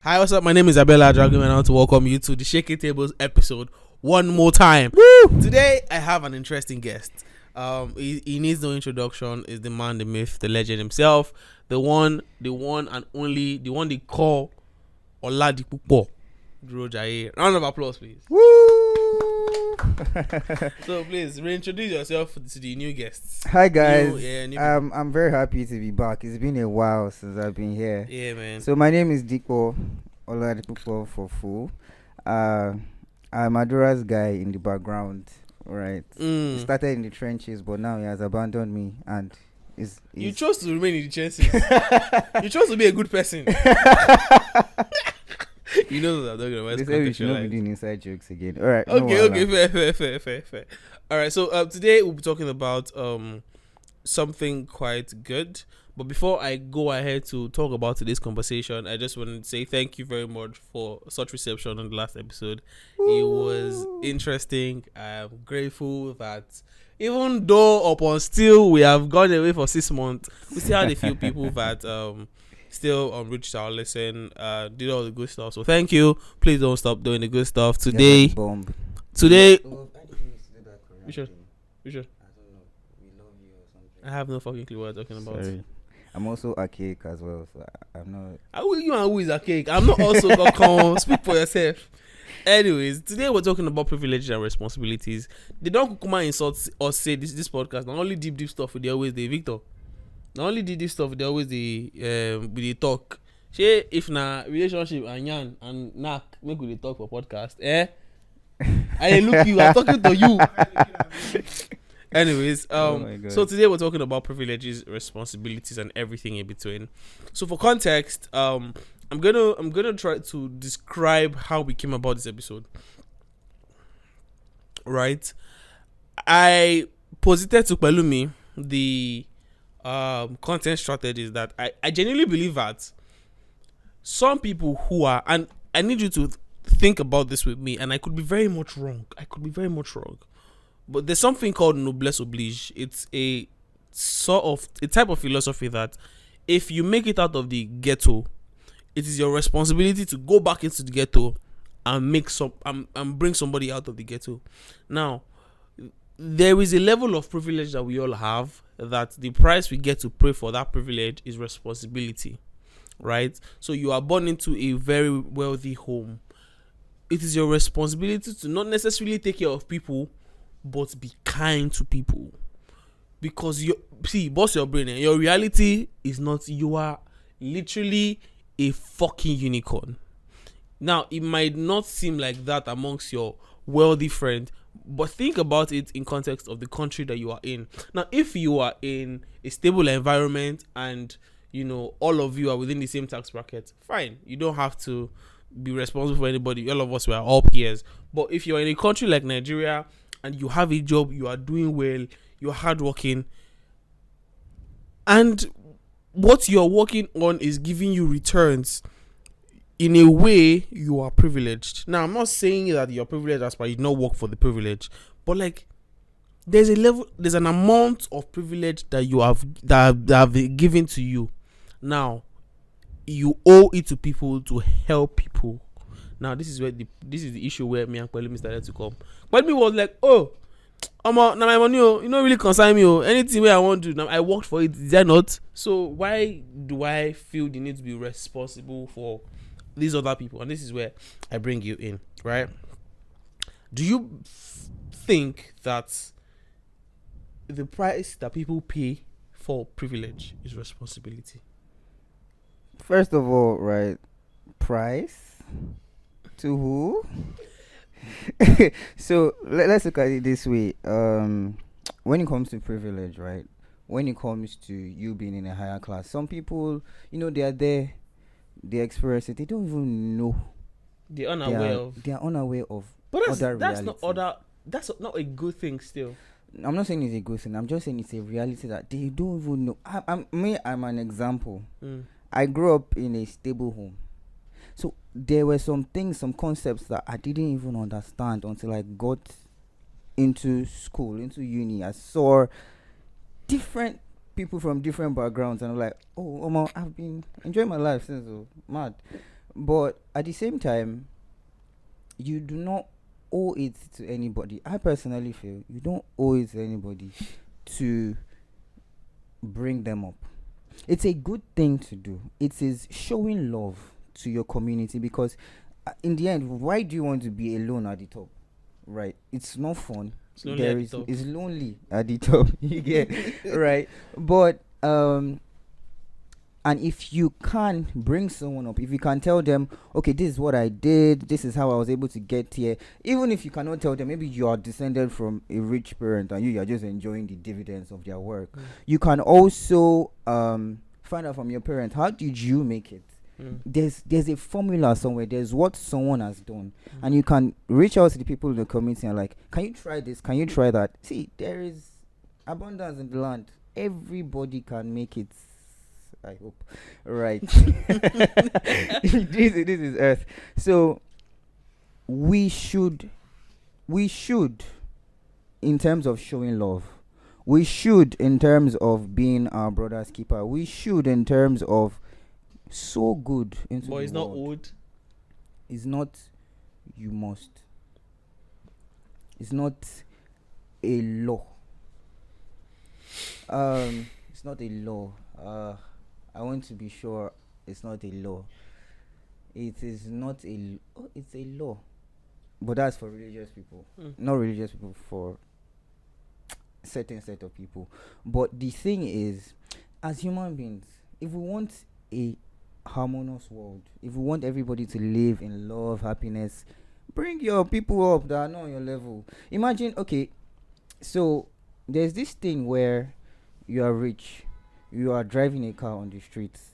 Hi, what's up? My name is Abella Dragon, and I want to welcome you to the Shaky Tables episode one more time. Woo! Today, I have an interesting guest. He needs no introduction. Is the man, the myth, the legend himself, the one and only, the one they call Oladipupo Duro Jaye. Round of applause, please. Woo! So please reintroduce yourself to the new guests. Hi guys. New people. I'm very happy to be back. It's been a while since I've been here. Yeah, man. So my name is Dikpo Oladipupo for full. I'm Adura's guy in the background. Right. He started in the trenches, but now he has abandoned me and you chose to remain in the trenches. You chose to be a good person. You know that I'm talking about. They say we should not be doing inside jokes again. All right. Okay. Fair. All right. So today we'll be talking about something quite good. But before I go ahead to talk about today's conversation, I just want to say thank you very much for such reception on the last episode. It was interesting. I'm grateful that even though upon still we have gone away for 6 months, we still had a few people that still reached our lesson, did all the good stuff. So thank you. Please don't stop doing the good stuff. Today, Today. we should. I don't know. We love you or something. I have no fucking clue what I'm talking about. Sorry. I'm also archaic as well, so I'm not. You and who is a cake? I'm not also gonna come. Speak for yourself. Anyways, today we're talking about privileges and responsibilities. They don't come and insult or say this podcast. Not only deep stuff, they always the Victor. Not only deep stuff, they always the talk. Say if na relationship and yan and knack make we talk for podcast. I look you. I'm talking to you. Anyways, so today we're talking about privileges, responsibilities, and everything in between. So for context, I'm gonna try to describe how we came about this episode. Right, I posited to Pelumi the content strategies that I genuinely believe that some people who are, and I need you to think about this with me, and I could be very much wrong. But there's something called noblesse oblige. It's a type of philosophy that if you make it out of the ghetto, it is your responsibility to go back into the ghetto and and bring somebody out of the ghetto. Now, there is a level of privilege that we all have, that the price we get to pay for that privilege is responsibility, right? So you are born into a very wealthy home. It is your responsibility to not necessarily take care of people, but be kind to people. Because boss your brain. Your reality is not, you are literally a fucking unicorn. Now, it might not seem like that amongst your wealthy friend, but think about it in context of the country that you are in. Now, if you are in a stable environment and all of you are within the same tax bracket, fine. You don't have to be responsible for anybody. All of us were all peers. But if you're in a country like Nigeria and you have a job, you are doing well, you're hardworking, and what you're working on is giving you returns, in a way, you are privileged. Now, I'm not saying that you're privileged as far as you not work for the privilege, but there's an amount of privilege that you have that have been given to you. Now, you owe it to people to help people. Now, this is the issue where me and Kwelumi started to come. Kwelumi was like, oh, now my money, you don't really concern me. Anything where I want to, now I worked for it, is that not? So why do I feel the need to be responsible for these other people? And this is where I bring you in, right? Do you think that the price that people pay for privilege is responsibility? First of all, right, price to who? So let's look at it this way. When it comes to privilege, right? When it comes to you being in a higher class, some people, they are there, they experience it, they don't even know. They are unaware of. But that's not a good thing. Still, I'm not saying it's a good thing. I'm just saying it's a reality that they don't even know. I'm an example. I grew up in a stable home. So there were some concepts that I didn't even understand until I got into school, into uni. I saw different people from different backgrounds, and I'm like, oh, I've been enjoying my life since. Mad. But at the same time, you do not owe it to anybody. I personally feel you don't owe it to anybody to bring them up. It's a good thing to do. It is showing love to your community because, in the end, why do you want to be alone at the top? Right? It's not fun. It's lonely at the top. It's lonely at the top. You get right, but and if you can bring someone up, if you can tell them, okay, this is what I did, this is how I was able to get here, even if you cannot tell them, maybe you are descended from a rich parent and you are just enjoying the dividends of their work, you can also find out from your parent, how did you make it? There's a formula somewhere, there's what someone has done, and you can reach out to the people in the community and like, can you try this, can you try that? See, there is abundance in the land, everybody can make it, I hope. Right. This is earth. So we should, in terms of showing love, we should in terms of being our brother's keeper, we should in terms of so good into But the it's not world. old. It's not you must. It's not a law. It's not a law. I want to be sure it's not a law. It is not a. It's a law, but that's for religious people, not religious people, for certain set of people. But the thing is, as human beings, if we want a harmonious world, if we want everybody to live in love, happiness, bring your people up that are not on your level. Imagine, okay, so there's this thing where you are rich, you are driving a car on the streets,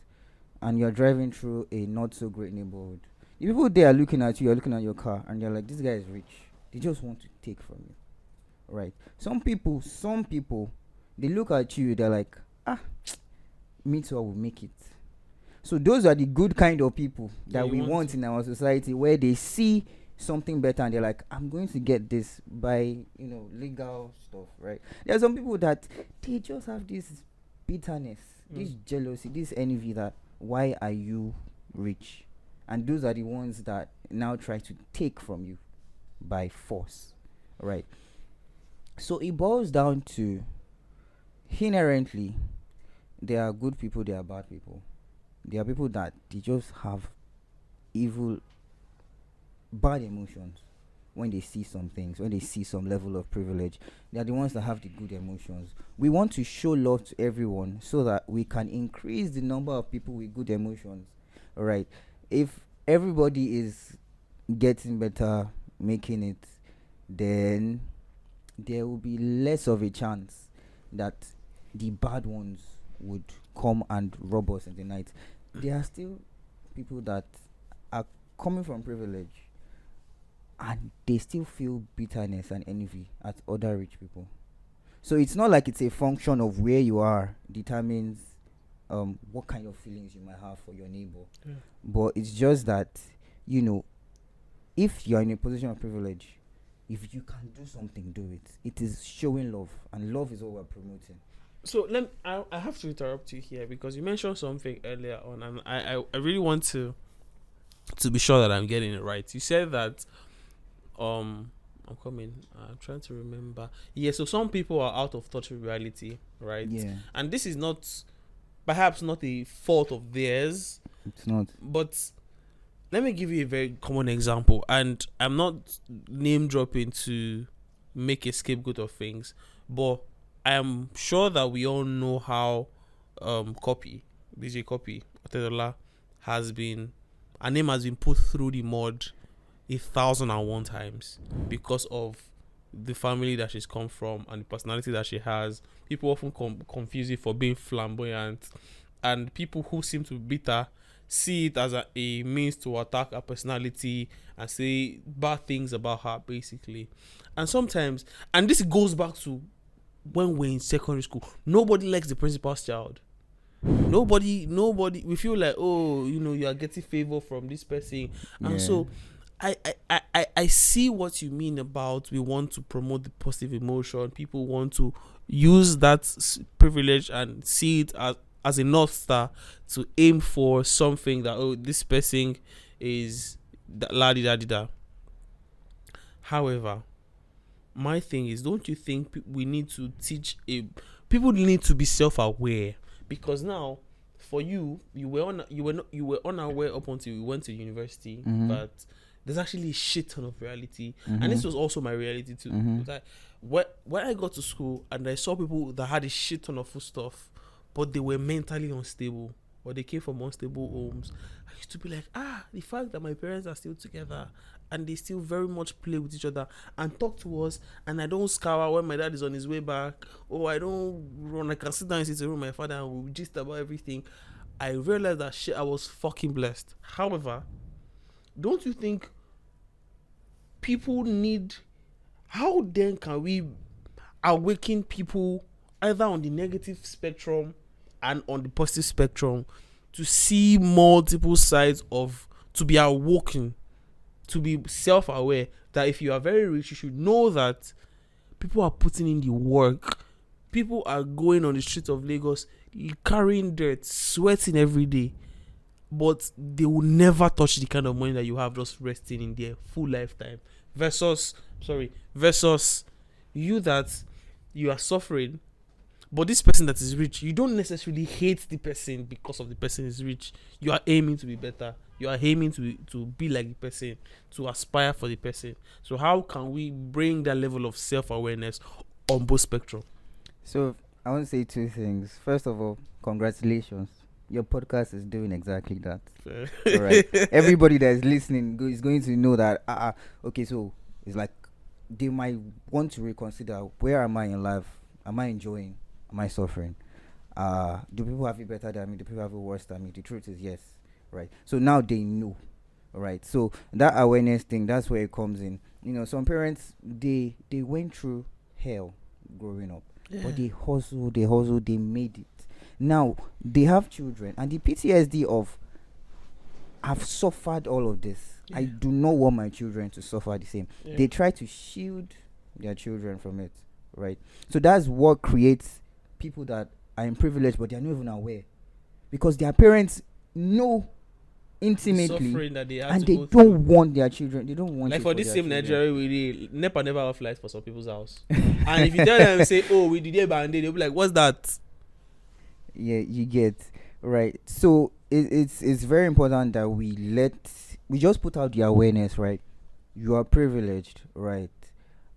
and you're driving through a not so great neighborhood. The people there are looking at you, you're looking at your car, and they're like, this guy is rich. They just want to take from you. Right? Some people, they look at you, they're like, me too, I will make it. So those are the good kind of people that we want in our society, where they see something better and they're like, I'm going to get this by, legal stuff, right? There are some people that they just have this bitterness, this jealousy, this envy that, why are you rich? And those are the ones that now try to take from you by force, right? So it boils down to, inherently, there are good people, there are bad people. There are people that they just have evil, bad emotions when they see some things, when they see some level of privilege. They are the ones that have the good emotions. We want to show love to everyone so that we can increase the number of people with good emotions. All right. If everybody is getting better, making it, then there will be less of a chance that the bad ones would come and rob us in the night. There are still people that are coming from privilege and they still feel bitterness and envy at other rich people. So it's not like it's a function of where you are determines what kind of feelings you might have for your neighbor. But it's just that, if you're in a position of privilege, if you can do something, do it. It is showing love, and love is what we're promoting. So I have to interrupt you here because you mentioned something earlier on, and I really want to be sure that I'm getting it right. You said that I'm trying to remember. Yeah, so some people are out of touch with reality, right? Yeah. And this is perhaps not a fault of theirs. It's not. But let me give you a very common example, and I'm not name dropping to make a scapegoat of things, but I am sure that we all know how DJ Copy Otedola her name has been put through the mud 1,001 times because of the family that she's come from and the personality that she has. People often confuse it for being flamboyant, and people who seem to be bitter see it as a means to attack her personality and say bad things about her, basically. And sometimes, and this goes back to when we're in secondary school, nobody likes the principal's child. Nobody. We feel like, you are getting favor from this person, and so I see what you mean about we want to promote the positive emotion. People want to use that privilege and see it as a north star to aim for something that this person is la di da di da. However, my thing is, don't you think we need to teach people need to be self-aware? Because now, for you were unaware up until you went to university, but there's actually a shit ton of reality, and this was also my reality too. That when I got to school and I saw people that had a shit ton of food stuff, but they were mentally unstable, or they came from unstable homes, I used to be like, the fact that my parents are still together and they still very much play with each other and talk to us, and I don't scour when my dad is on his way back, or I don't run, I can sit down in the room with my father and we'll gist about everything. I realized that shit, I was fucking blessed. However, don't you think people need, how then can we awaken people either on the negative spectrum and on the positive spectrum to see multiple sides of, to be awoken, to be self-aware that if you are very rich, you should know that people are putting in the work. People are going on the streets of Lagos, carrying dirt, sweating every day, but they will never touch the kind of money that you have just resting in their full lifetime. Versus you, that you are suffering, but this person that is rich, you don't necessarily hate the person because of the person is rich. You are aiming to be better. You are aiming to be like the person, to aspire for the person. So how can we bring that level of self-awareness on both spectrum? So I want to say two things. First of all, congratulations. Your podcast is doing exactly that. All right. Everybody that is listening is going to know that. Okay, so it's like they might want to reconsider, where am I in life? Am I enjoying? Am I suffering? Do people have it better than me? Do people have it worse than me? The truth is yes. Right. So now they know. All right. So that awareness thing, that's where it comes in. You know, some parents, they went through hell growing up. Yeah. But they hustled, they made it. Now they have children, and the PTSD of, I've suffered all of this. Yeah. I do not want my children to suffer the same. Yeah. They try to shield their children from it, right? So that's what creates people that are in privilege, but they are not even aware, because their parents know intimately that they and they don't want their children. They don't want, like, for this same Nigeria, we NEPA never have lights for some people's house. And if you tell them, say, oh, we did it by day, they'll be like, what's that? Yeah, you get right. So it's very important that we just put out the awareness, right? You are privileged, right?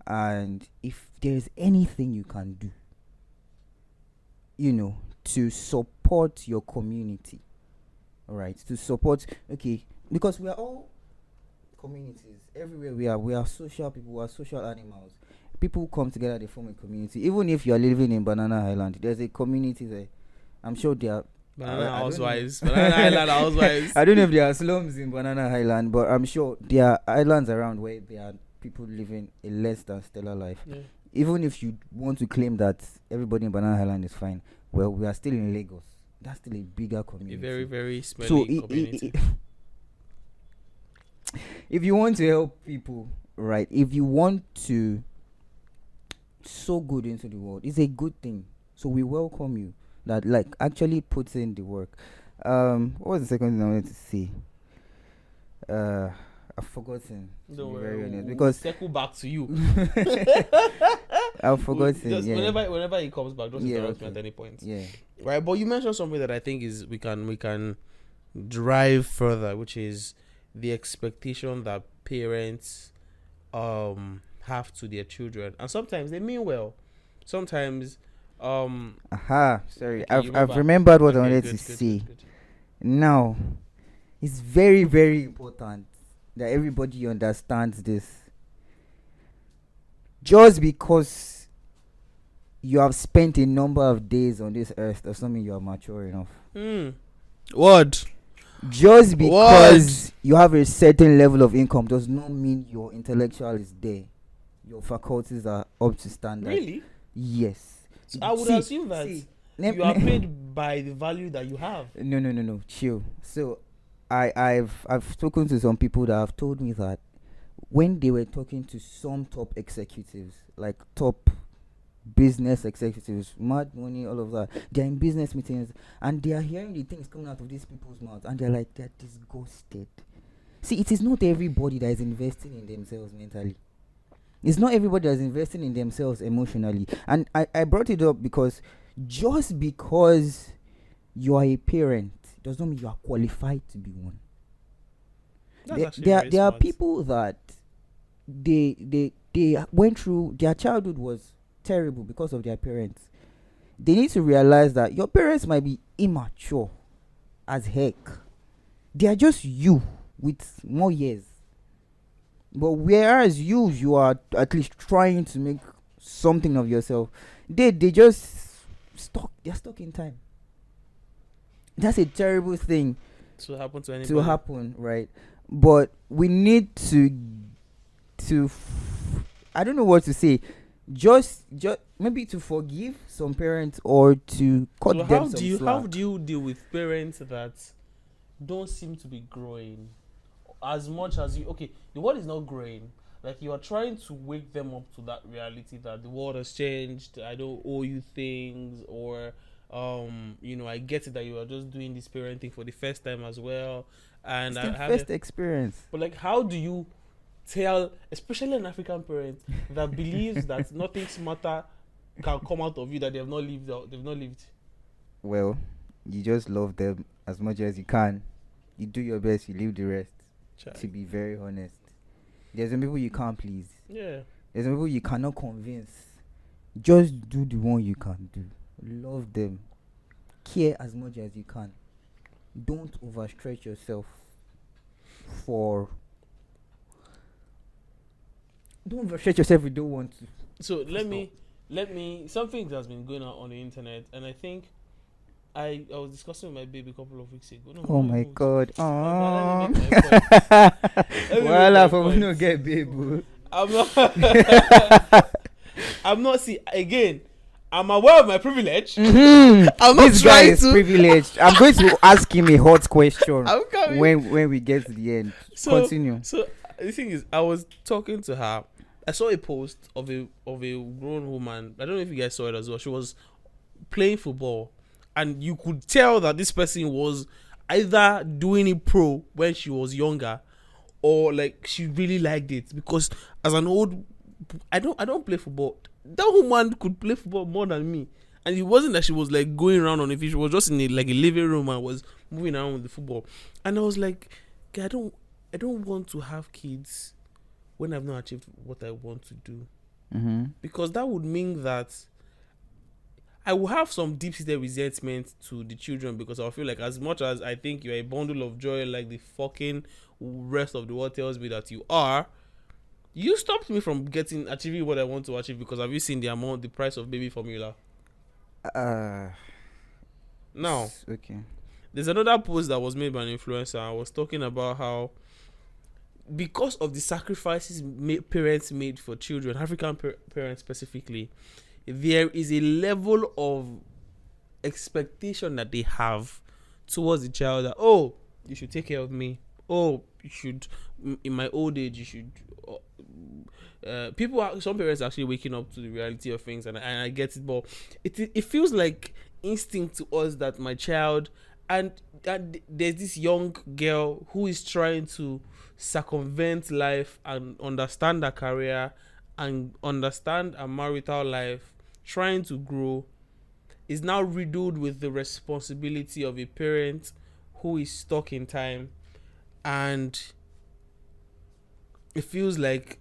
And if there's anything you can do, you know, to support your community, all right, to support, okay, because we are all communities everywhere. We are social people, we are social animals. People come together, they form a community. Even if you are living in Banana Island, there's a community there. I'm sure there are Banana Housewives. Banana Island Housewives. I don't know if there are slums in Banana Island, but I'm sure there are islands around where there are people living a less than stellar life. Yeah. Even if you want to claim that everybody in Banana Island is fine, well, we are still in Lagos. That's still a bigger community. A very, very smelly community. If you want to help people, right, if you want to sow good into the world, it's a good thing. So we welcome you that, like, actually puts in the work. What was the second thing I wanted to say? I've forgotten. Don't worry, because circle back to you. I've forgotten. Just whenever he comes back, just interrupt me at any point. Yeah. Right, but you mentioned something that I think is we can drive further, which is the expectation that parents have to their children, and sometimes they mean well. Sometimes sorry, okay, I've remembered what I wanted to say. Good. Now, it's very, very important that everybody understands this. Just because you have spent a number of days on this earth does not mean you are mature enough. What? Just because you have a certain level of income does not mean your intellectual is there. Your faculties are up to standard. Really? Yes. So I would assume that you are paid by the value that you have. No. Chill. So I've spoken to some people that have told me that when they were talking to some top executives, like top business executives, mad money, all of that, they're in business meetings and they are hearing the things coming out of these people's mouths and they're like, they're disgusted. See, it is not everybody that is investing in themselves mentally. It's not everybody that is investing in themselves emotionally. And I brought it up because just because you are a parent does not mean you are qualified to be one. There are people that they went through, their childhood was terrible because of their parents. They need to realize that your parents might be immature as heck. They are just you with more years. But whereas you are at least trying to make something of yourself, they just stuck. They're stuck in time. That's a terrible thing to happen to anybody. To happen, right? But we need to I don't know what to say. Just maybe to forgive some parents or to cut them some slack. How do you deal with parents that don't seem to be growing as much as you? Okay, the world is not growing. Like, you are trying to wake them up to that reality that the world has changed. I don't owe you things, or I get it that you are just doing this parenting for the first time as well, and it's the first experience. But like, how do you tell, especially an African parent that believes that nothing smarter can come out of you that they've not lived? Well, you just love them as much as you can. You do your best, you leave the rest. To be very honest, there's some people you can't please. Yeah. There's some people you cannot convince. Just do the one you can do. Love them. Care as much as you can. Don't overstretch yourself don't overstretch yourself if you don't want to. So let me something that's been going on the internet, and I think I was discussing with my baby a couple of weeks ago. Oh my God. Well, I no get baby. I'm not see again. I'm aware of my privilege. Mm-hmm. I'm not this guy is privileged. I'm going to ask him a hot question when we get to the end. Continue. So the thing is, I was talking to her. I saw a post of a grown woman. I don't know if you guys saw it as well. She was playing football, and you could tell that this person was either doing it pro when she was younger, or like she really liked it, because as an old, I don't play football. That woman could play football more than me, and it wasn't that she was like going around on it. She was just in a living room and was moving around with the football. And I was like, okay, I don't want to have kids when I've not achieved what I want to do, because that would mean that I will have some deep-seated resentment to the children, because I feel like as much as I think you're a bundle of joy, like the fucking rest of the world tells me that you are, you stopped me from achieving what I want to achieve, because have you seen the price of baby formula? Now, okay. There's another post that was made by an influencer. I was talking about how, because of the sacrifices parents made for children, African parents specifically, there is a level of expectation that they have towards the child that, oh, you should take care of me. Oh, you should, in my old age, you should. Some parents are actually waking up to the reality of things, and I get it, but it feels like instinct to us that my child, and there's this young girl who is trying to circumvent life and understand her career and understand her marital life, trying to grow, is now riddled with the responsibility of a parent who is stuck in time, and it feels like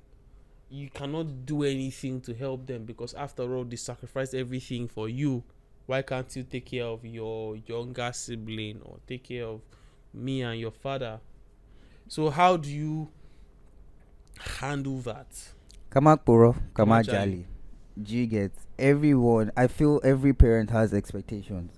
you cannot do anything to help them, because after all, they sacrificed everything for you. Why can't you take care of your younger sibling, or take care of me and your father? So how do you handle that? Kamakporo, Kamajali. Do you get? Everyone, I feel every parent has expectations.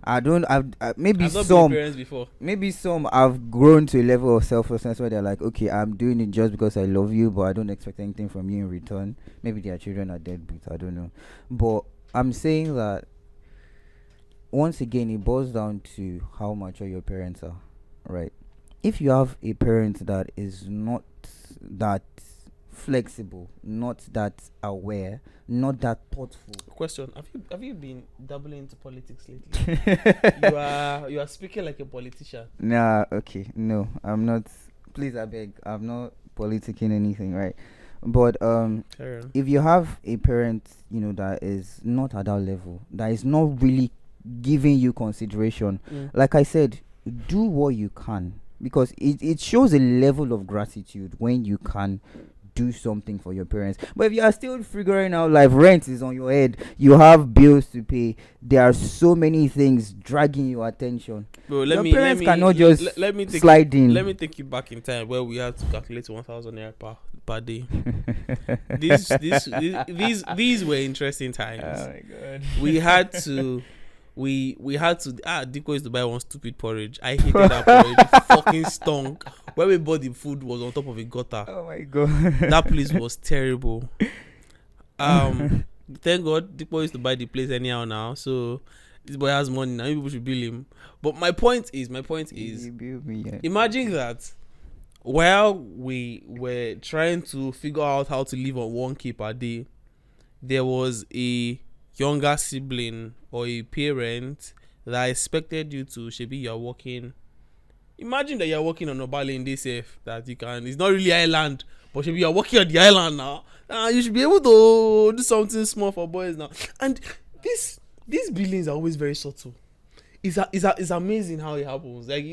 Maybe I've not some been parents before. Maybe some have grown to a level of selflessness where they're like, okay, I'm doing it just because I love you, but I don't expect anything from you in return. Maybe their children are deadbeats, I don't know. But I'm saying that once again, it boils down to how mature your parents are, right? If you have a parent that is not that flexible, not that aware, not that thoughtful. Question: Have you been dabbling into politics lately? you are speaking like a politician. Nah, okay, no, I'm not please, I beg. I'm not politicking anything, right? But Carry on. if you have a parent, that is not at that level, that is not really giving you consideration, like I said, do what you can, because it shows a level of gratitude when you can do something for your parents. But if you are still figuring out life, rent is on your head, you have bills to pay, there are so many things dragging your attention. Bro, Your parents cannot just slide in. Let me take you back in time where we had to calculate 1,000 naira per day. These were interesting times. Oh my god. We had to Diko used to buy one stupid porridge. I hated that porridge. It fucking stunk. Where we bought the food was on top of a gutter. Oh my god. That place was terrible. Thank God Diko used to buy the place anyhow now. So this boy has money now. People should bill him. But my point is, You bill me, yeah. imagine that while we were trying to figure out how to live on 1K per day, there was a younger sibling or a parent that expected you to, Shebi, you're working. Imagine that you're working on a Obale in this safe that you can. It's not really island, but Shebi, you're working on the island now. You should be able to do something small for boys now. And these billings are always very subtle. It's amazing how it happens. Like,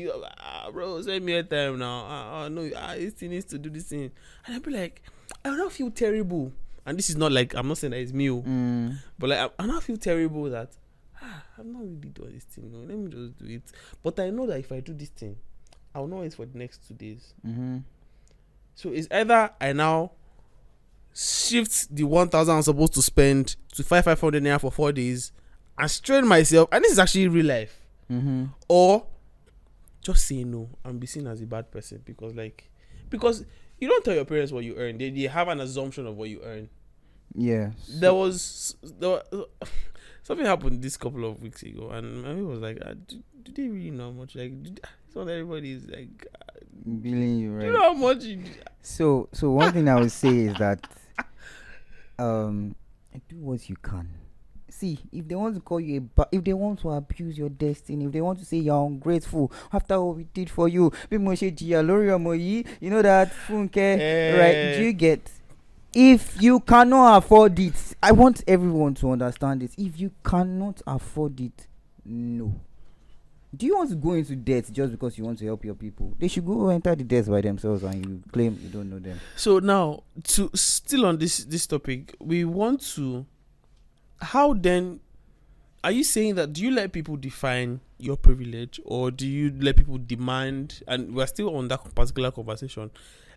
bro, send me a time now. No, this thing needs to do this thing, and I'll be like, I don't feel terrible. And this is not like, I'm not saying that it's me, but like I now feel terrible that I'm not really doing this thing. No, let me just do it. But I know that if I do this thing, I'll know it for the next 2 days. So it's either I now shift the 1,000 I'm supposed to spend to 500 naira for 4 days and strain myself, and this is actually real life, or just say no and be seen as a bad person because you don't tell your parents what you earn. They have an assumption of what you earn. Yeah. There was something happened this couple of weeks ago, and my was like, do they really know how much? Like, it's not everybody is like billing you, right? Do you know how much? So one thing I would say is that do what you can. See, if they want to call you if they want to abuse your destiny, if they want to say you're ungrateful after what we did for you, you know that Funke, right? Do you get? If you cannot afford it, I want everyone to understand this. If you cannot afford it, no. Do you want to go into debt just because you want to help your people? They should go enter the debt by themselves, and you claim you don't know them. So now, to still on this topic, we want to. How then? Are you saying that? Do you let people define your privilege, or do you let people demand? And we're still on that particular conversation.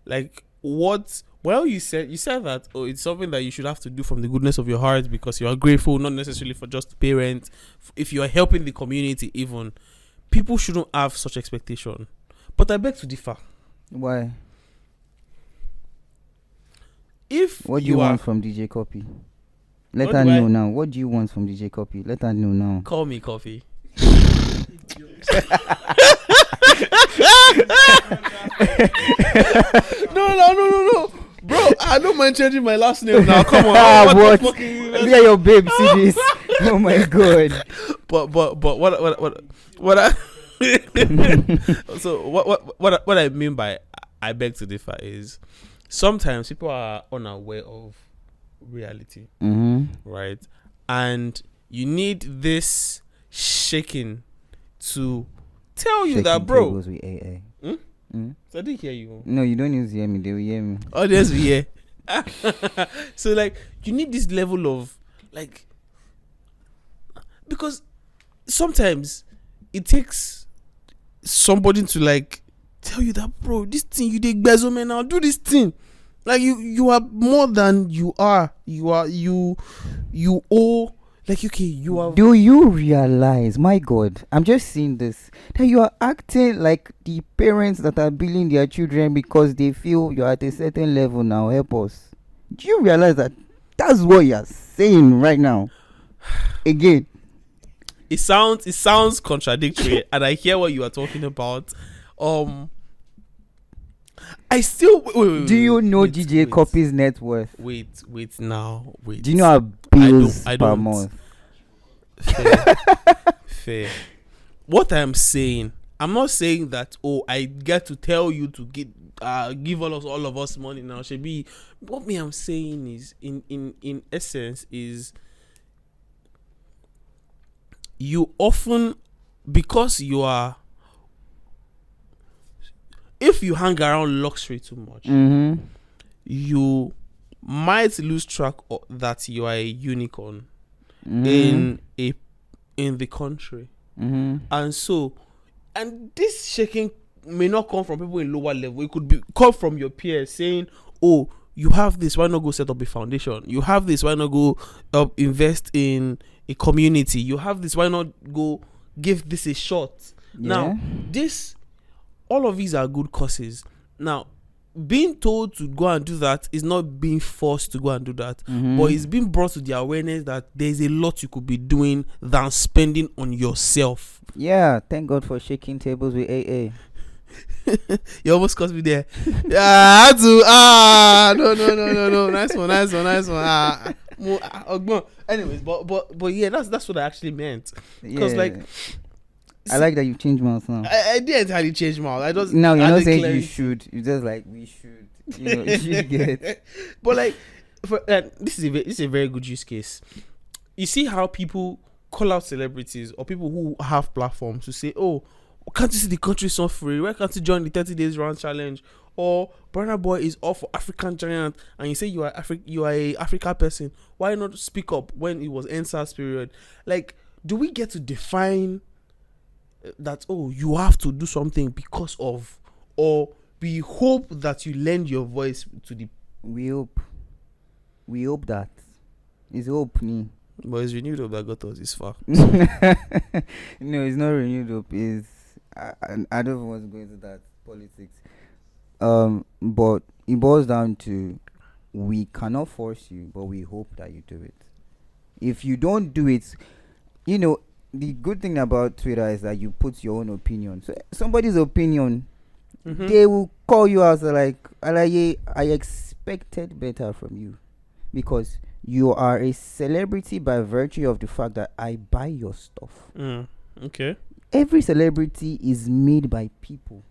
Like, what? Well, you said that it's something that you should have to do from the goodness of your heart because you are grateful, not necessarily for just parents. If you are helping the community, even people shouldn't have such expectation. But I beg to differ. Why? What do you want from DJ Copy? Let her know now. What do you want from DJ Copy? Let her know now. Call me Coffee. No. Bro, I don't mind changing my last name now. Come on. What? Yeah, your babe. See this? Oh my god. But what I so what I mean by I beg to differ is sometimes people are unaware of reality, right? And you need this shaking to tell you that, bro. Goes with AA. So I didn't hear you. No, you don't need to hear me. They will hear me. Oh, there's we hear. So like, you need this level of like, because sometimes it takes somebody to like tell you that, bro, this thing you did bezo man, now do this thing. Like you are more than you are. You owe. Like, okay, you are. Do you realize, my God, I'm just seeing this, that you are acting like the parents that are billing their children because they feel you're at a certain level now. Help us. Do you realize that that's what you're saying right now? Again. It sounds contradictory, and I hear what you are talking about. I still wait, do you know DJ Copy's net worth? Wait now. Do you know our bills per month? Fair. What I'm saying, I'm not saying that, oh, I get to tell you to give all of us money now. Should be what me I'm saying is in essence is you often, because you are, if you hang around luxury too much, you might lose track of that you are a unicorn in the country. And so, and this shaking may not come from people in lower level. It could come from your peers saying, oh, you have this, why not go set up a foundation? You have this, why not go invest in a community? You have this, why not go give this a shot? Now, all of these are good causes. Now, being told to go and do that is not being forced to go and do that, but it's being brought to the awareness that there's a lot you could be doing than spending on yourself. Yeah, thank God for shaking tables with AA. You almost caught me there. I had to. No. Nice one. Anyways, but yeah, that's what I actually meant. Because I like that you changed mouth now. I didn't entirely change mouth. I just now you're not saying you should. You just like we should. You know, you get. But like, this is a very good use case. You see how people call out celebrities or people who have platforms to say, "Oh, can't you see the country is not free? Why can't you join the 30 days round challenge?" Or Burna Boy is all for African giant, and you say you are a Africa person. Why not speak up when it was NSAS period? Like, do we get to define that, oh, you have to do something because of, or we hope that you lend your voice to the... We hope that. It's hope, me. But it's renewed hope that got us this far. No, it's not renewed hope. It's I don't want to go into that politics. But it boils down to, we cannot force you, but we hope that you do it. If you don't do it, you know, the good thing about Twitter is that you put your own opinion. So somebody's opinion, they will call you out like, I expected better from you, because you are a celebrity by virtue of the fact that I buy your stuff. Okay. Every celebrity is made by people.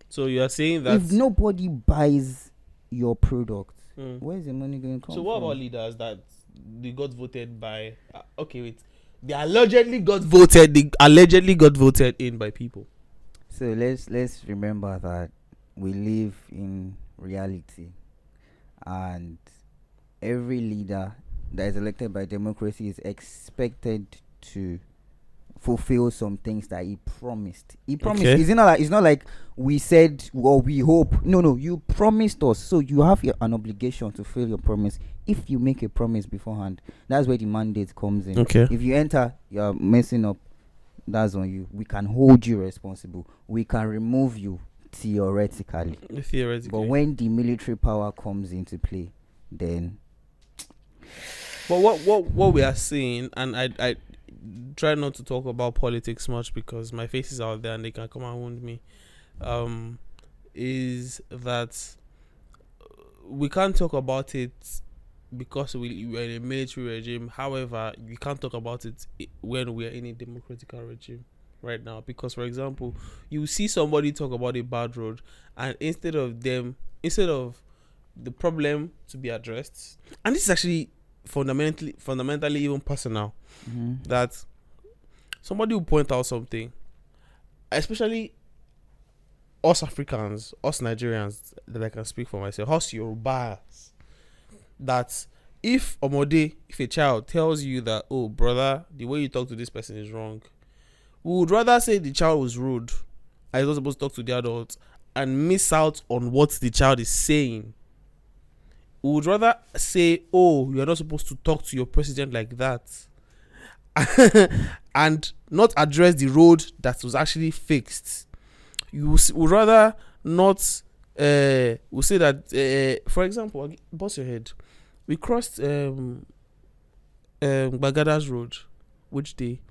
So you are saying that if nobody buys your product, where's the money going to come from? So what about leaders that they got voted by? They allegedly got voted in by people. So let's remember that we live in reality, and every leader that is elected by democracy is expected to fulfill some things that he promised. Okay. It's not like we said or we hope. No, you promised us, so you have an obligation to fulfill your promise. If you make a promise beforehand, that's where the mandate comes in. Okay. If you enter, you're messing up, that's on you. We can hold you responsible. We can remove you theoretically. But when the military power comes into play, then. But what we are seeing, and I try not to talk about politics much because my face is out there and they can come and wound me, is that we can't talk about it because we're in a military regime. However, we can't talk about it when we are in a democratic regime right now. Because, for example, you see somebody talk about a bad road, and instead of the problem to be addressed, and this is actually fundamentally even personal, that somebody will point out something, especially us Africans, us Nigerians, that I can speak for myself, us Yorubas, that if a child tells you that, oh brother, the way you talk to this person is wrong, we would rather say the child was rude, I was not supposed to talk to the adults, and miss out on what the child is saying. We would rather say, oh, you're not supposed to talk to your president like that, and not address the road that was actually fixed. You would rather not, we'll say that, for example, boss your head. We crossed Bagada's road, which day,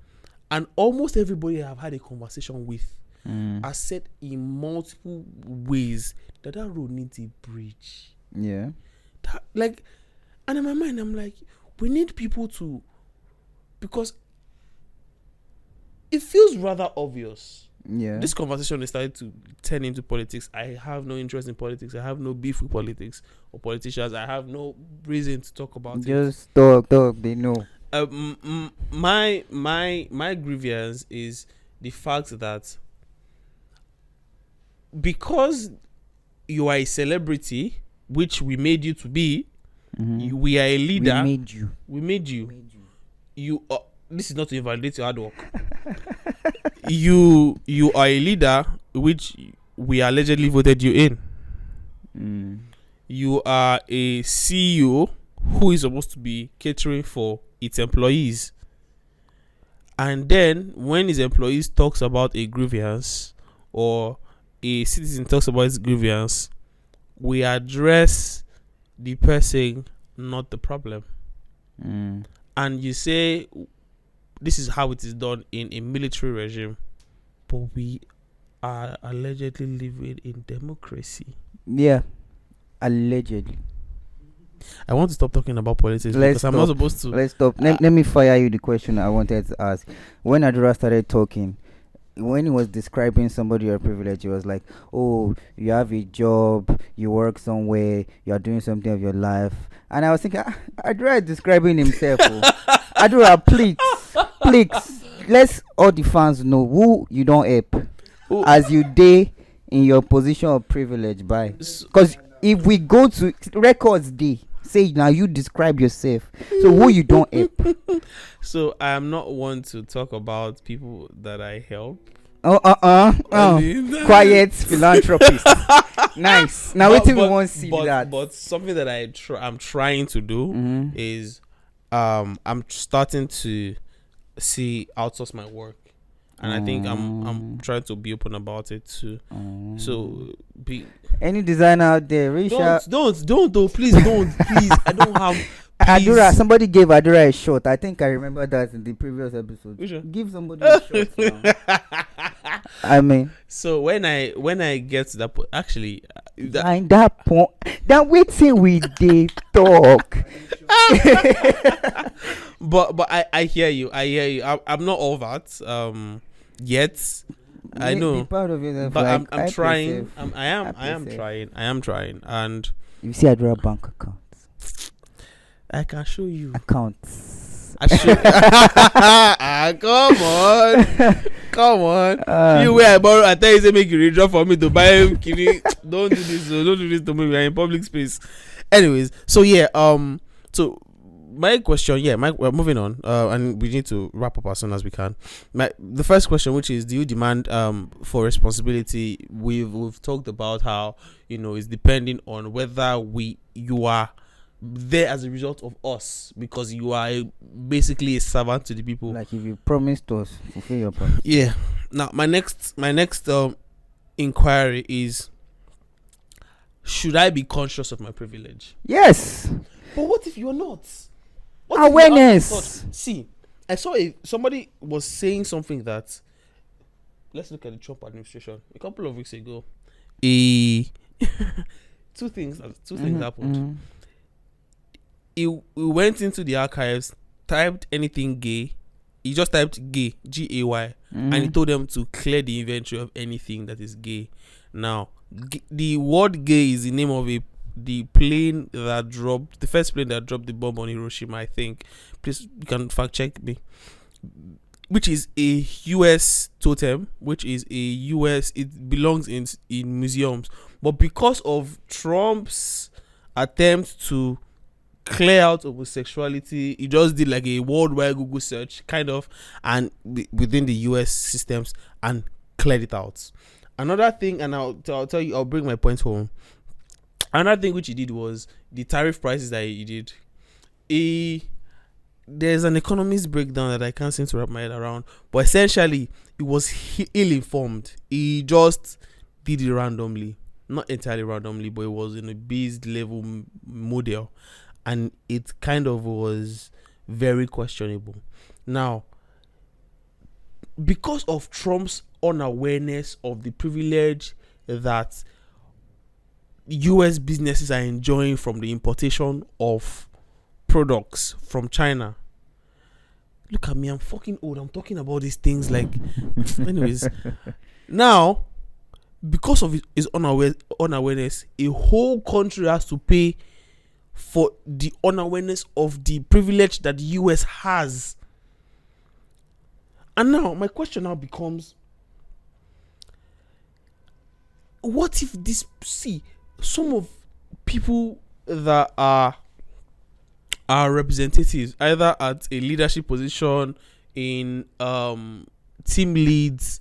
and almost everybody I've had a conversation with has said in multiple ways that road needs a bridge. Yeah. And in my mind, I'm like, we need people to, because it feels rather obvious Yeah. this conversation is starting to turn into politics. I have no interest in politics. I have no beef with politics or politicians. I have no reason to talk about it. Just talk. They know. My grievance is the fact that because you are a celebrity, which we made you to be, we are a leader. We made you. You are, this is not to invalidate your hard work. you are a leader, which we allegedly voted you in. You are a CEO who is supposed to be catering for its employees, and then when his employees talks about a grievance or a citizen talks about his grievance, we address the person, not the problem. And you say this is how it is done in a military regime, but we are allegedly living in democracy. Yeah, allegedly. I want to stop talking about politics because I'm not supposed to. Let's stop. Let me fire you the question I wanted to ask. When Adura started talking, when he was describing somebody your privilege, he was like, oh, you have a job, you work somewhere, you are doing something of your life. And I was thinking, Adura is describing himself. Adura, please, let's all the fans know who you don't help as you day in your position of privilege by. Because if we go to records day, say now you describe yourself. So who you don't help? So I am not one to talk about people that I help. Quiet philanthropist. Nice. Now wait till we want to see that. But something that I'm trying to do is I'm starting to outsource my work. And I think I'm trying to be open about it too. So any designer out there, Risha, don't though, please don't, please. I don't have. Please. Adura, somebody gave Adura a shot. I think I remember that in the previous episode. Give somebody a shot now. I mean, so when I get to that point, actually, that point, that waiting we did talk. but I hear you. I'm not all that yet. I know, part of it, but like, I'm trying. I am trying, and you see Adura bank accounts. I can show you accounts. Come on. You where I borrow, I tell you say make you redraw for me to buy kiri. Don't do this. Don't do this to me. We are in public space. Anyways, so yeah. So my question, we're moving on. And we need to wrap up as soon as we can. The first question, which is, do you demand for responsibility? We've talked about how it's depending on whether you are there as a result of us, because you are basically a servant to the people. Like if you promised us, fulfill your promise. Yeah. Now my next inquiry is, should I be conscious of my privilege? Yes. But what if you're not? Awareness. See, I saw somebody was saying something that, let's look at the Trump administration. A couple of weeks ago, two things happened. He went into the archives, typed anything gay. He just typed gay, Gay, and he told them to clear the inventory of anything that is gay. Now, the word gay is the name of the first plane that dropped the bomb on Hiroshima, I think. Please, you can fact check me. Which is a US totem, it belongs in museums. But because of Trump's attempt to clear out homosexuality, he just did like a worldwide Google search kind of, and within the US systems, and cleared it out. Another thing, and I'll tell you, I'll bring my point home. Another thing which he did was the tariff prices that he did. There's an economist breakdown that I can't seem to wrap my head around, but essentially it was ill-informed. He just did it randomly, not entirely randomly, but it was in a based level model. And it kind of was very questionable. Now, because of Trump's unawareness of the privilege that US businesses are enjoying from the importation of products from China. Look at me, I'm fucking old. I'm talking about these things like... Anyways, Now, because of his unawareness, a whole country has to pay for the unawareness of the privilege that the US has. And now, my question now becomes, what if some of people that are representatives, either at a leadership position, in team leads,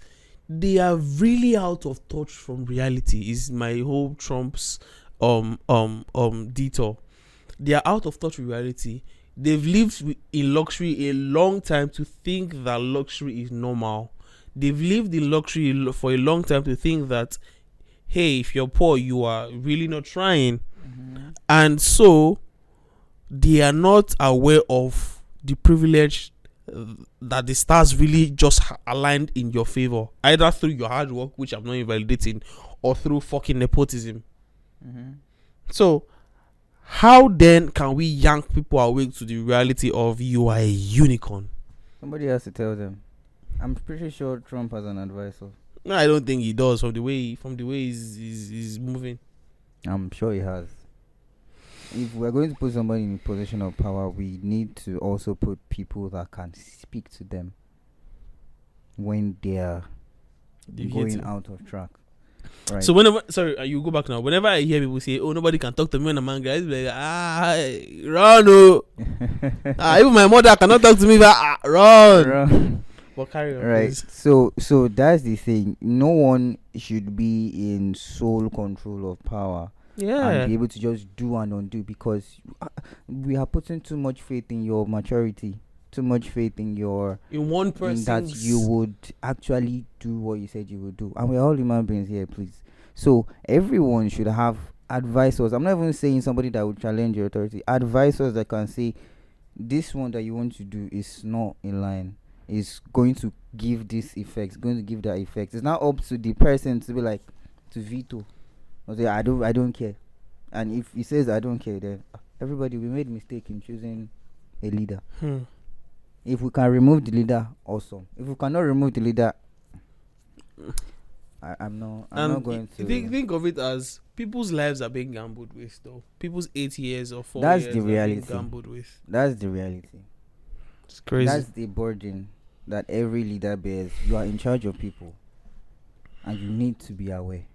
they are really out of touch from reality. Is my whole Trump's detour. They are out of touch with reality. They've lived in luxury a long time to think that luxury is normal. They've lived in luxury for a long time to think that, hey, if you're poor, you are really not trying. And so they are not aware of the privilege that the stars really just aligned in your favor, either through your hard work, which I'm not invalidating, or through fucking nepotism. So how then can we yank people awake to the reality of you are a unicorn? Somebody has to tell them. I'm pretty sure Trump has an advisor. No, I don't think he does, from the way he's moving. I'm sure he has. If we're going to put somebody in a position of power, we need to also put people that can speak to them when they're going out of track. Right. So whenever, you go back now. Whenever I hear people say, "Oh, nobody can talk to me when I'm angry," I be like, run, oh. Even my mother cannot talk to me, but run. But carry on, right. Please. So that's the thing. No one should be in sole control of power. Yeah. And be able to just do and undo, because we are putting too much faith in your maturity, too much faith in one person that you would actually do what you said you would do. And we're all human beings here, please. So everyone should have advisors. I'm not even saying somebody that would challenge your authority. Advisors that can say, this one that you want to do is not in line, is going to give this effect, going to give that effect. It's not up to the person to be like, to veto. Or say, I don't care. And if he says I don't care, then everybody, we made a mistake in choosing a leader. If we can remove the leader, awesome. If we cannot remove the leader, I'm not going to think of it as people's lives are being gambled with, though. People's 8 years or 4 that's years the reality. are being gambled with. That's the reality. It's crazy. That's the burden that every leader bears. You are in charge of people, and you need to be aware.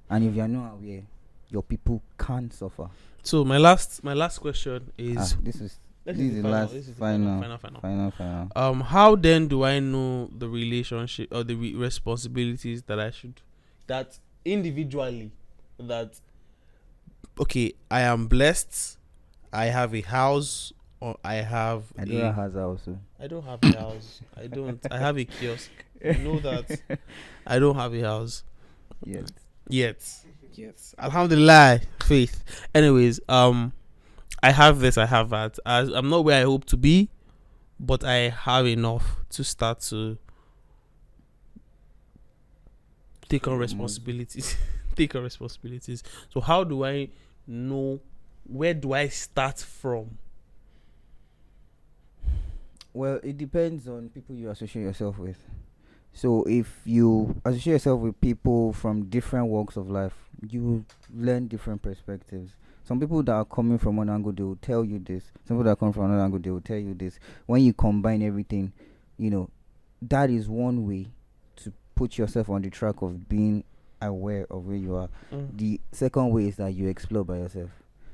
And if you are not aware, your people can't suffer. So my last question is, this is the last final. How then do I know the relationship or the responsibilities that individually, that okay, I am blessed, I have a house, or I don't have a house. I don't have a house. I have a kiosk. You know that. I don't have a house yet. Alhamdulillah, faith. Anyways, I have this, I have that. I'm not where I hope to be, but I have enough to start to take on responsibilities. So how do I know, where do I start from? Well, it depends on people you associate yourself with. So if you associate yourself with people from different walks of life, you learn different perspectives. Some people that are coming from one angle, they will tell you this. Some people that come from another angle, they will tell you this. When you combine everything, that is one way to put yourself on the track of being aware of where you are. The second way is that you explore by yourself.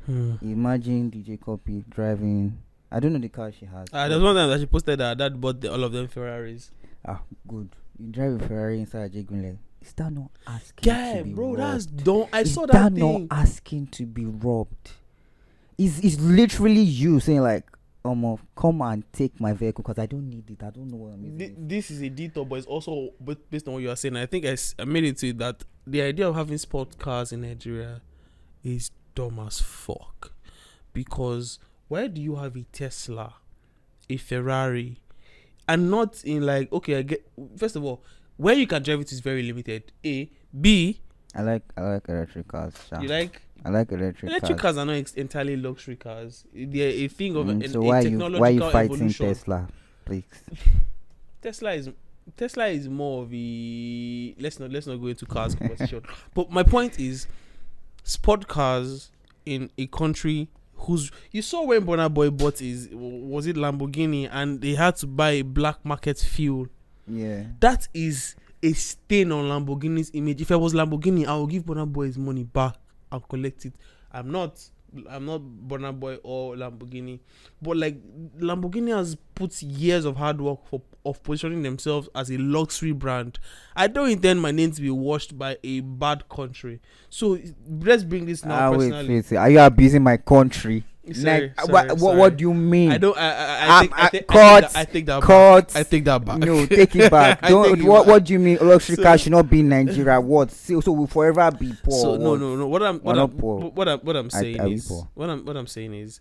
Imagine DJ Copy driving. I don't know the car she has. There's one time that she posted that dad bought all of them Ferraris. Good. You drive a Ferrari inside a Jaguar. Is that not asking to be robbed? That's dumb. I saw that that thing. Not asking to be robbed? It's literally you saying like, come and take my vehicle because I don't need it. I don't know what I'm using. This is a detour, but it's also based on what you are saying. I think I made it to it that the idea of having sport cars in Nigeria is dumb as fuck. Because why do you have a Tesla, a Ferrari, and not in like, okay, first of all, where you can drive it is very limited. A, B. I like electric cars. You like? I like electric cars are not entirely luxury cars. They're a thing of so why technological are you fighting evolution. Tesla, please? Tesla is Tesla is more of a let's not go into cars conversation. But my point is, sport cars in a country whose you saw when Burna Boy bought his was it Lamborghini, and they had to buy a black market fuel. Yeah. That is a stain on Lamborghini's image. If I was Lamborghini, I would give Burna Boy his money back and collect it. I'm not Burna Boy or Lamborghini, but like Lamborghini has put years of hard work of positioning themselves as a luxury brand. I don't intend my name to be washed by a bad country. So let's bring this now personally. Wait. Are you abusing my country? Sorry, what do you mean? I don't. I take that cut. back. I take that back. No, take it back. What do you mean? Luxury car should not be in Nigeria. What? So we'll forever be poor. So no. What I'm saying is,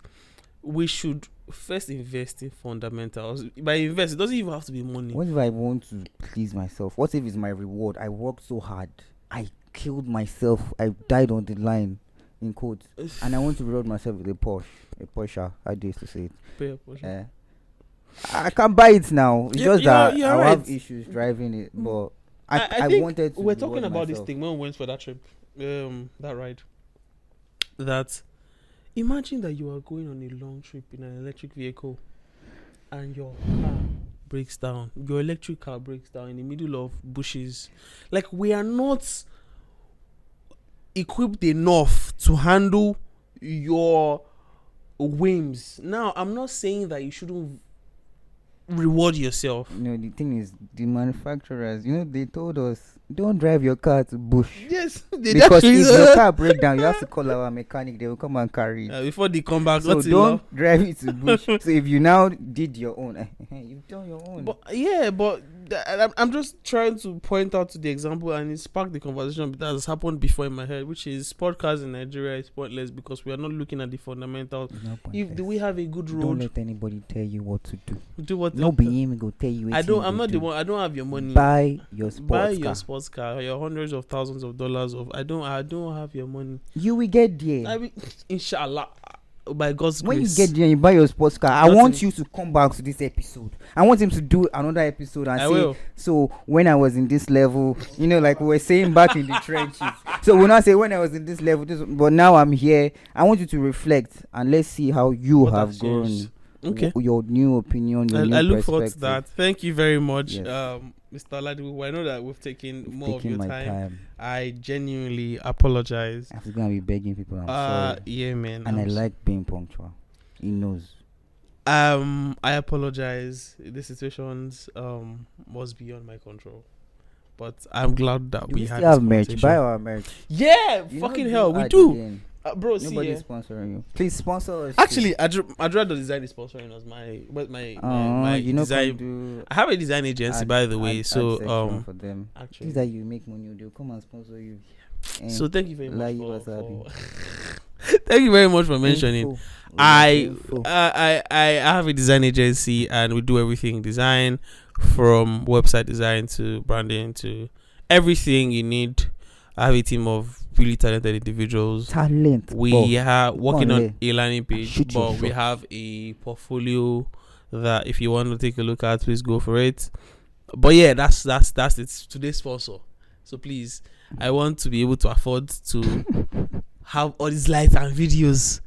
we should first invest in fundamentals. By invest, it doesn't even have to be money. What if I want to please myself? What if it's my reward? I worked so hard. I killed myself. I died on the line. In quotes, and I want to reward myself with a Porsche. I used to say it. I can't buy it now. It's just that I right. have issues driving it, but I think wanted to. We're talking about myself. this thing when we went for that trip, that ride. That imagine that you are going on a long trip in an electric vehicle, and your car breaks down. Your electric car breaks down in the middle of bushes. Like, we are not equipped enough to handle your whims. Now, I'm not saying that you shouldn't reward yourself. The thing is, the manufacturers, they told us, don't drive your car to bush. Yes, because if your car breaks down, you have to call our mechanic. They will come and carry it. Before they come back. So don't drive it to bush. So if you now did your own, you've done your own. But I'm just trying to point out to the example, and it sparked the conversation that has happened before in my head, which is sport cars in Nigeria is pointless because we are not looking at the fundamentals. Do we have a good road? Don't let anybody tell you what to do. Do what? No BM go tell you. I'm not the one. I don't have your money. Buy your sports car. Your hundreds of thousands of dollars of. I don't have your money. You will get there. Inshallah. By God's when grace. You get there and you buy your sports car, I want you to come back to this episode. I want him to do another episode and say, so when I was in this level, like we were saying back in the trenches. So we'll not say when I was in this level, but now I'm here. I want you to reflect and let's see how you have grown. Okay. Your new opinion, your new I look perspective. forward to that. Thank you very much, yes. Mr. Ladibu. I know that we've taken more of your time. I genuinely apologize. I have to go and be begging people. I'm sorry. Yeah, man. And I like being punctual. He knows. I apologize. The situations was beyond my control. But I'm glad that we had have merch. Buy our merch. Yeah, fucking hell, we do. Bro, nobody's sponsoring you. Please sponsor us. Actually, I'd rather design is sponsoring us. My design. I have a design agency, by the way. So for them. Actually, things that you make money, they'll come and sponsor you. So thank you very much thank you very much for mentioning. I have a design agency and we do everything design, from website design to branding to everything you need. I have a team of really talented individuals. We are working on a landing page, but we have a portfolio that if you want to take a look at, please go for it. But yeah, that's it. Today's sponsor. So please, I want to be able to afford to have all these lights and videos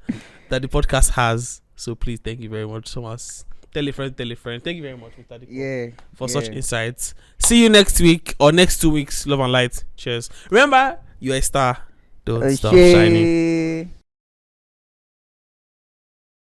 that the podcast has. So please, thank you very much, Thomas. Tell a friend. Thank you very much, Mr. Diko, for such insights. See you next week or next 2 weeks. Love and light. Cheers. Remember, you're a star. Don't stop shining.